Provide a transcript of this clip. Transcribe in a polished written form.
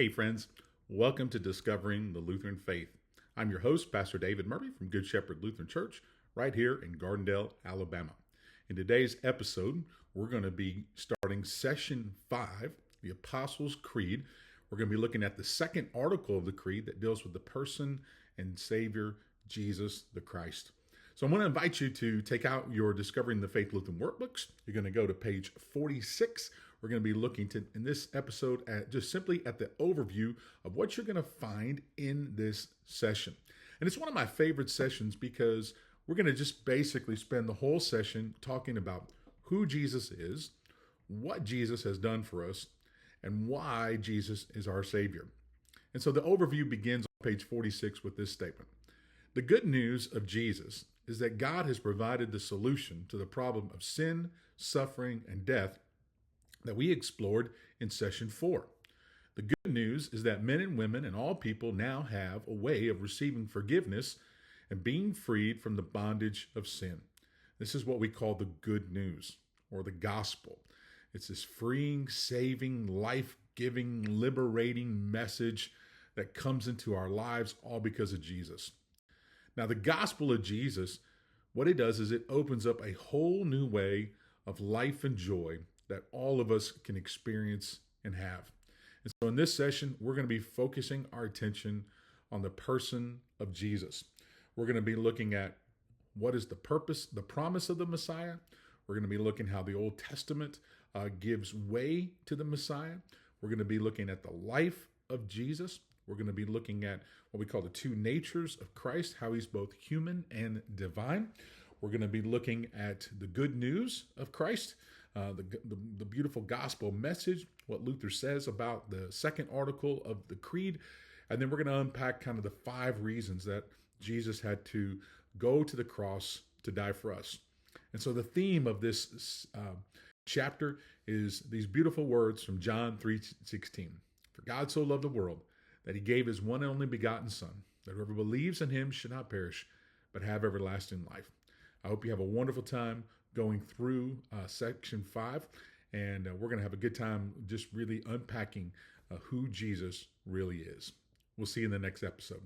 Hey friends, welcome to Discovering the Lutheran Faith. I'm your host, Pastor David Murray from Good Shepherd Lutheran Church, right here in Gardendale, Alabama. In today's episode, we're going to be starting session 5, the Apostles' Creed. We're going to be looking at the second article of the Creed that deals with the person and Savior, Jesus the Christ. So I'm going to invite you to take out your Discovering the Faith Lutheran workbooks. You're going to go to page 46. We're going to be looking to, in this episode, at just simply at the overview of what you're going to find in this session. And it's one of my favorite sessions because we're going to just basically spend the whole session talking about who Jesus is, what Jesus has done for us, and why Jesus is our Savior. And so the overview begins on page 46 with this statement. The good news of Jesus is that God has provided the solution to the problem of sin, suffering, and death that we explored in session 4. The good news is that men and women and all people now have a way of receiving forgiveness and being freed from the bondage of sin. This is what we call the good news or the gospel. It's this freeing, saving, life-giving, liberating message that comes into our lives all because of Jesus. Now, the gospel of Jesus, what it does is it opens up a whole new way of life and joy that all of us can experience and have. And so in this session, we're going to be focusing our attention on the person of Jesus. We're going to be looking at what is the purpose, the promise of the Messiah. We're going to be looking how the Old Testament gives way to the Messiah. We're going to be looking at the life of Jesus. We're going to be looking at what we call the two natures of Christ, how he's both human and divine. We're going to be looking at the good news of Christ, the beautiful gospel message, what Luther says about the second article of the Creed. And then we're going to unpack kind of the 5 reasons that Jesus had to go to the cross to die for us. And so the theme of this chapter is these beautiful words from John 3:16. For God so loved the world that he gave his one and only begotten Son, that whoever believes in him should not perish, but have everlasting life. I hope you have a wonderful time going through section 5, and we're going to have a good time just really unpacking who Jesus really is. We'll see you in the next episode.